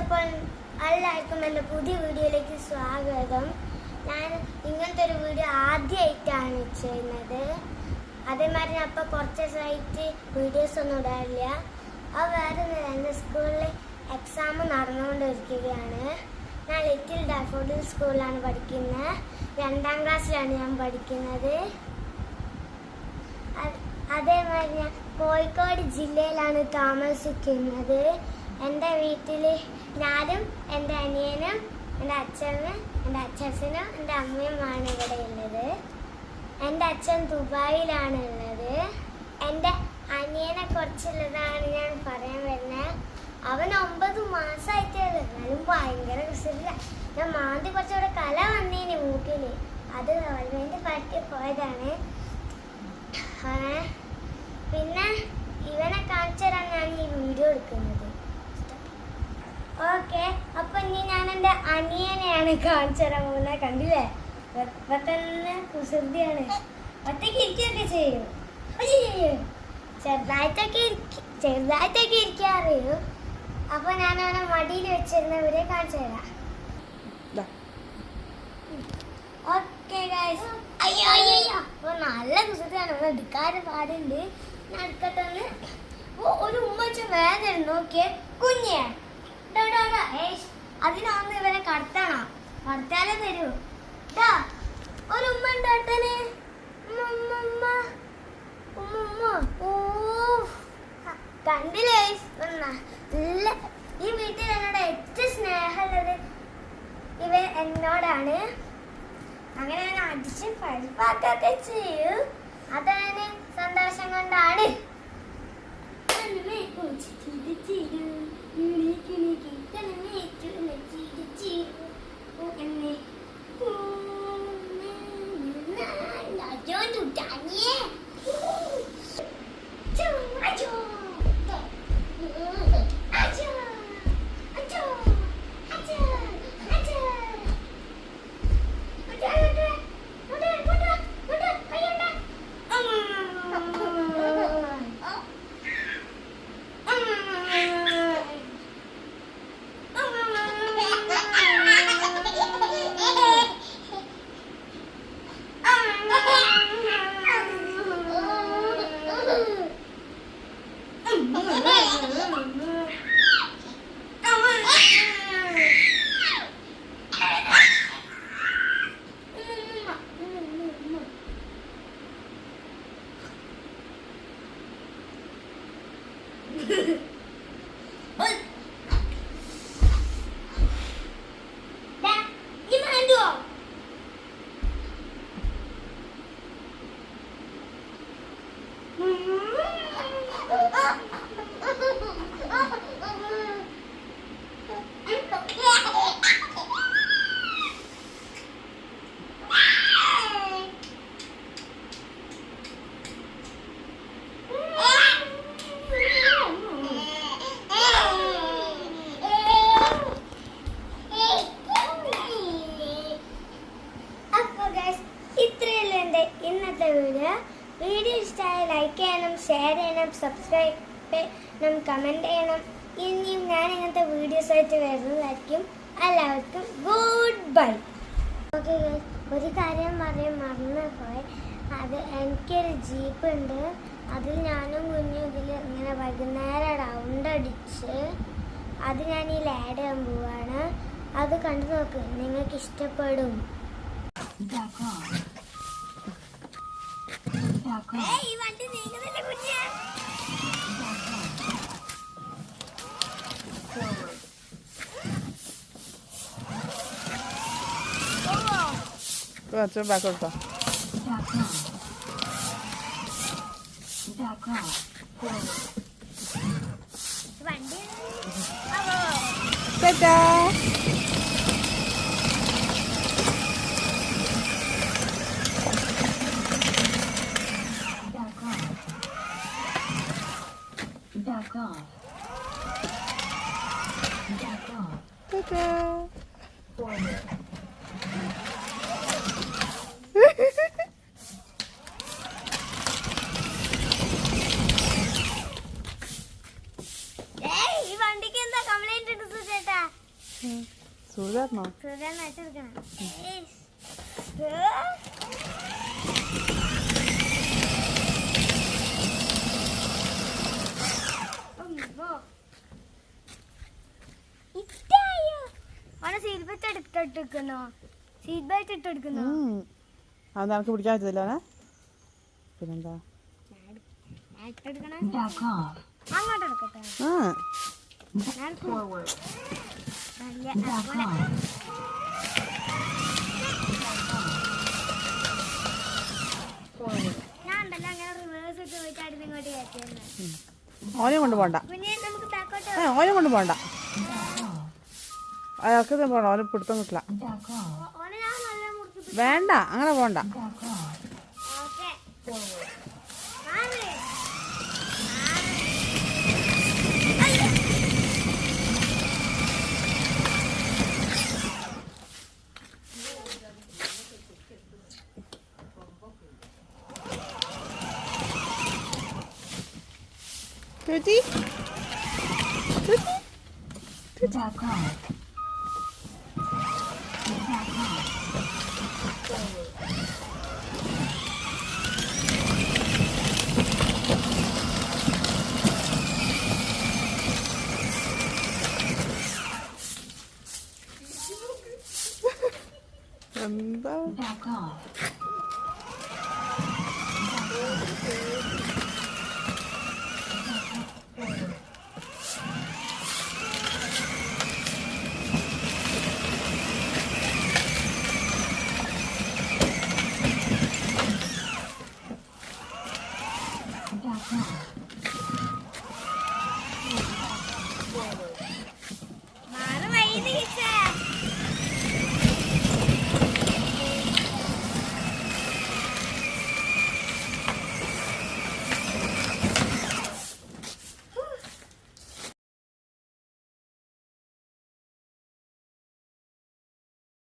അപ്പോൾ എല്ലാവർക്കും എൻ്റെ പുതിയ വീഡിയോയിലേക്ക് സ്വാഗതം. ഞാൻ ഇങ്ങനത്തെ ഒരു വീഡിയോ ആദ്യമായിട്ടാണ് ചെയ്യുന്നത്. അതേമാതിരി ഞാൻ ഇപ്പോൾ കുറച്ച് ദിവസമായിട്ട് വീഡിയോസ് ഒന്നും ഇടാറില്ല. അത് വേറെ എൻ്റെ സ്കൂളിൽ എക്സാം നടന്നുകൊണ്ടിരിക്കുകയാണ്. ഞാൻ ലിറ്റിൽ ഡാഫോഡിൽ സ്കൂളിലാണ് പഠിക്കുന്നത്. 2ാം ക്ലാസ്സിലാണ് ഞാൻ പഠിക്കുന്നത്. അതേമാതിരി ഞാൻ കോഴിക്കോട് ജില്ലയിലാണ് താമസിക്കുന്നത്. എൻ്റെ വീട്ടിൽ ഞാനും എൻ്റെ അനിയനും എൻ്റെ അച്ഛനും എൻ്റെ അച്ഛനും എൻ്റെ അമ്മയുമാണ് ഇവിടെ ഉള്ളത്. എൻ്റെ അച്ഛൻ ദുബായിലാണ് ഉള്ളത്. എൻ്റെ അനിയനെ കുറിച്ചുള്ളതാണ് ഞാൻ പറയാൻ വരുന്നത്. അവൻ 9 മാസമായിട്ടേ ഉള്ളൂ. എന്നാലും ഭയങ്കര കുസൃതില്ല. ഞാൻ മാന്തി കുറച്ചുകൂടെ കല വന്നീന് മൂക്കിൽ. അത് വളരെ പറ്റി പോയതാണ്. പിന്നെ ഇവനെ കാണിച്ചു തരാൻ ഞാൻ ഈ വീഡിയോ എടുക്കുന്നത്. ഓക്കെ, അപ്പൊ ഇനി ഞാൻ എൻ്റെ അനിയനെയാണ് കാണിച്ചു തരാൻ പോകുന്നത്. കണ്ടില്ലേ, ഇപ്പൊ തന്നെ കുസൃതിയാണ്. ഒറ്റയ്ക്ക് ഇരിക്കുകയൊക്കെ ചെയ്യും. ചെറുതായിട്ടൊക്കെ ഇരിക്കാൻ അറിയും. അപ്പൊ ഞാൻ അവനെ മടിയിൽ വെച്ചിരുന്നവരെ കാണിച്ചു തരാം. ഓക്കെ ഗൈസ്, അയ്യോ അയ്യോ, അപ്പൊ നല്ല കുസൃതിയാണ്. എടുക്കാറ് പാടുണ്ട്. ഞാൻ എടുക്കട്ടെ. ഒരു ഉമ്മച്ച വേദന നോക്കിയേ കുഞ്ഞേ. അതിനൊന്ന് ഇവരെ കടത്തണം. കടത്താലേ തരൂ. ഒരു ഉമ്മ ഉണ്ടോട്ടന്. കണ്ടില്ലേ, നല്ല ഈ വീട്ടിൽ എന്നോട് ഏറ്റവും സ്നേഹമുള്ളത് ഇവ എന്നോടാണ്. അങ്ങനെ ഞാൻ അടിച്ച് പരിപ്പാക്കൊക്കെ ചെയ്യും. അതാണ് സന്തോഷം കൊണ്ടാണ്. ഇന്നത്തെ വീഡിയോ ഇഷ്ടമായി ലൈക്ക് ചെയ്യണം, ഷെയർ ചെയ്യണം, സബ്സ്ക്രൈബ് ചെയ്യണം, കമൻറ്റ് ചെയ്യണം. ഇനിയും ഞാൻ ഇങ്ങനത്തെ വീഡിയോസ് ആയിട്ട് വരുന്നതായിരിക്കും. എല്ലാവർക്കും ഗുഡ് ബൈ. ഓക്കെ, ഒരു കാര്യം പറയാൻ മറന്നുപോയി. അത് എനിക്കൊരു ജീപ്പ് ഉണ്ട്. അതിൽ ഞാനും കുഞ്ഞും ഇതിൽ ഇങ്ങനെ വൈകുന്നേരം റൗണ്ട് അടിച്ച് അത് ഞാൻ ഈ ആഡ് ചെയ്യാൻ പോവാണ്. അത് കണ്ടു നോക്ക്, നിങ്ങൾക്ക് ഇഷ്ടപ്പെടും. ഈ വണ്ടി നീങ്ങുന്നില്ല കുഞ്ഞേ. back up. Ta-da! Back off. Ta-da! ഈ വണ്ടിക്ക് എന്താ കംപ്ലൈന്റ് ഉണ്ട് ചേട്ടാ? സുഖമായിരുന്നോ? സുഖം വെച്ചെടുക്കണം. സീറ്റ് ബെൽറ്റ് എടുത്തിട്ടിരിക്കുന്നോ? സീറ്റ് ബെൽറ്റ് ഇട്ടെടുക്കുന്നോ? അത് നിനക്ക് പിടിക്കാൻ പറ്റത്തില്ല. പിന്നെന്താ Back off. അങ്ങോട്ട് എടുക്കട്ടെ. Forward. നല്ല Back off. Forward. ഞാൻ ഉണ്ടല്ലോ അങ്ങനെ റിവേഴ്സ് ഇട്ട് പോയിട്ടായിരുന്നു ഇങ്ങോട്ട് കയറ്റിയത്. ഓനെ കൊണ്ട് പോണ്ട. പിന്നെ നമുക്ക് ബാക്കോട്ട് ഓനെ കൊണ്ട് പോണ്ട. Back off. അയാൾക്ക് പോകണം. ഓനെ പിടുത്തം കിട്ടില്ല. Back off. ഓനെ ഞാൻ നല്ല മുറിച്ച് വേണ്ട, അങ്ങനെ പോണ്ട. Back off. Okay Forward. Tuti? Tuti? Back off. Back off. Forward. എന്താ? Back off.